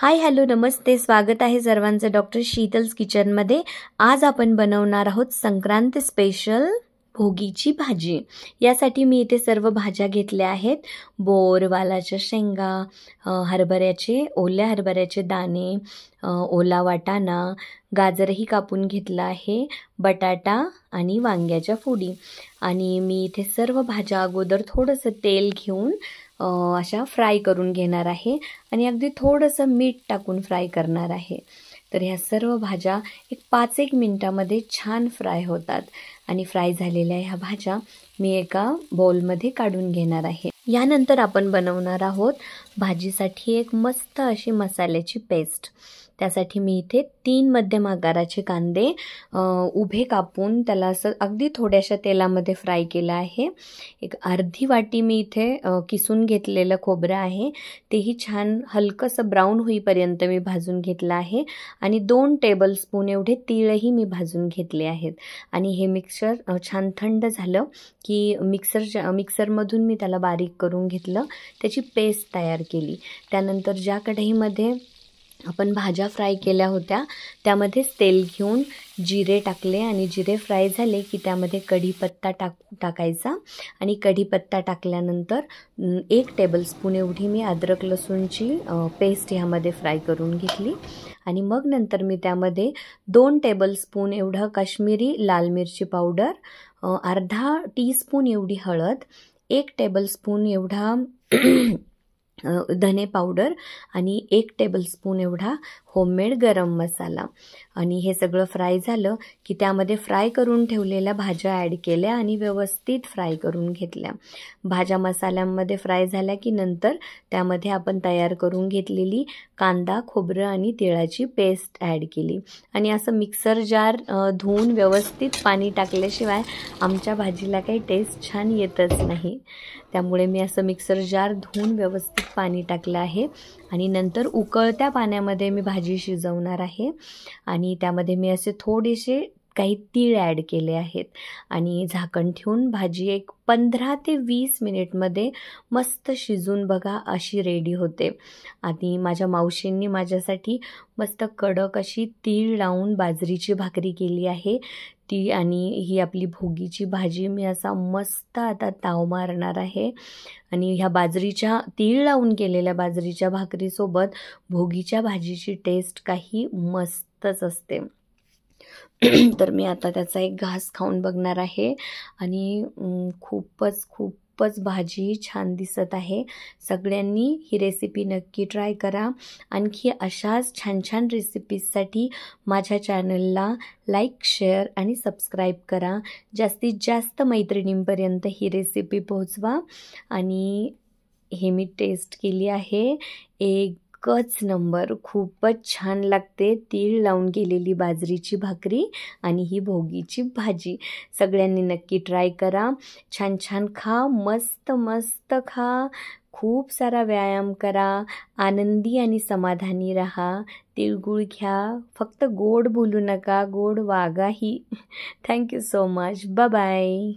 Hi hello नमस्ते, स्वागत आहे सर्वांचं डॉक्टर शीतल्स किचनमध्ये। आज आपण बनवणार आहोत संक्रांत स्पेशल भोगीची भाजी। यासाठी मी इथे सर्व भाज्या घेतल्या आहेत। बोर, वालाच्या शेंगा, ओल्या हरभऱ्याचे दाणे, ओला वाटाणा, गाजरही कापून घेतला आहे, बटाटा आणि वांग्याच्या फोडी। आणि मी इथे सर्व भाज्या अगोदर थोडंसं तेल घेऊन अशा फ्राय करून घेणार आहे आणि अगदी थोडंसं मीठ टाकून फ्राय करणार आहे। तर ह्या सर्व भाज्या एक 5-1 मिनिटामध्ये छान फ्राय होतात आणि फ्राय झालेल्या ह्या भाज्या मी एका बाउलमध्ये काढून घेणार आहे। यानंतर आपण बनवणार आहोत भाजीसाठी एक मस्त अशी मसाल्याची पेस्ट। त्यासाठी मी इथे 3 मध्यम आकाराचे कांदे उभे कापून त्याला असं अगदी थोड्याशा तेलामध्ये फ्राय केला आहे। एक अर्धी वाटी मी इथे किसून घेतलेलं खोबरं आहे, तेही छान हलकंसं ब्राऊन होईपर्यंत मी भाजून घेतलं आहे। आणि 2 टेबलस्पून एवढे तीळही मी भाजून घेतले आहेत। आणि हे मिक्सर छान थंड झालं की मिक्सरमधून मी त्याला बारीक करून घेतलं, त्याची पेस्ट तयार केली। त्यानंतर ज्या कढईमध्ये आपण भाज्या फ्राय केल्या होत्या त्यामध्येच तेल घेऊन जिरे टाकले आणि जिरे फ्राय झाले की त्यामध्ये कढीपत्ता टाकायचा आणि कढीपत्ता टाकल्यानंतर 1 टेबलस्पून एवढी मी अद्रक लसूणची पेस्ट ह्यामध्ये फ्राय करून घेतली। आणि मग नंतर मी त्यामध्ये 2 टेबलस्पून एवढं काश्मीरी लाल मिरची पावडर, अर्धा टीस्पून एवढी हळद, 1 टेबलस्पून एवढा धने पावडर आणि 1 टेबलस्पून एवढा होममेड गरम मसाला। आणि हे सगळं फ्राय झालं की त्यामध्ये फ्राय करून ठेवलेल्या भाज्या ॲड केल्या आणि व्यवस्थित फ्राय करून घेतल्या। भाज्या मसाल्यामध्ये फ्राय झाल्या की नंतर त्यामध्ये आपण तयार करून घेतलेली कांदा, खोबरं आणि तिळाची पेस्ट ॲड केली आणि असं मिक्सर जार धुवून व्यवस्थित पाणी टाकल्याशिवाय आमच्या भाजीला काही टेस्ट छान येतच नाही। त्यामुळे मी असं मिक्सर जार धुवून व्यवस्थित पाणी टाकलं आहे आणि नंतर उकळत्या पाण्यामध्ये मी भाजी शिजवणार आहे। आणि त्यामध्ये मी असे थोडेसे काही तीळ ॲड केले आहेत आणि झाकण ठेवून भाजी एक 15 ते 20 मिनिटमध्ये मस्त शिजून बघा अशी रेडी होते। आणि माझ्या मावशींनी माझ्यासाठी मस्त कडक अशी तीळ लावून बाजरीची भाकरी केली आहे ती। आणि ही आपली भोगीची भाजी मी असा मस्त आता ताव मारणार आहे। आणि ह्या तीळ लावून केलेल्या बाजरीच्या भाकरीसोबत भोगीच्या भाजीची टेस्ट काही मस्तच असते। तर मी आता त्याचा एक घास खाऊन बघणार आहे आणि खूपच भाजी छान दिसत आहे। सगळ्यांनी ही रेसिपी नक्की ट्राय करा। आणखी अशाच छान रेसिपीजसाठी माझ्या चॅनलला लाईक, शेअर आणि सबस्क्राईब करा। जास्तीत जास्त मैत्रिणींपर्यंत ही रेसिपी पोहोचवा। आणि हे मी टेस्ट केली आहे, एकच नंबर, खूपच छान लागते तीळ लावून केलेली बाजरीची भाकरी आणि ही भोगीची भाजी। सगळ्यांनी नक्की ट्राय करा, छान खा, मस्त खा, खूप सारा व्यायाम करा, आनंदी आणि समाधानी राहा, तिळगुळ घ्या, फक्त गोड बोलू नका, गोड वागाही। Thank you so much, bye bye.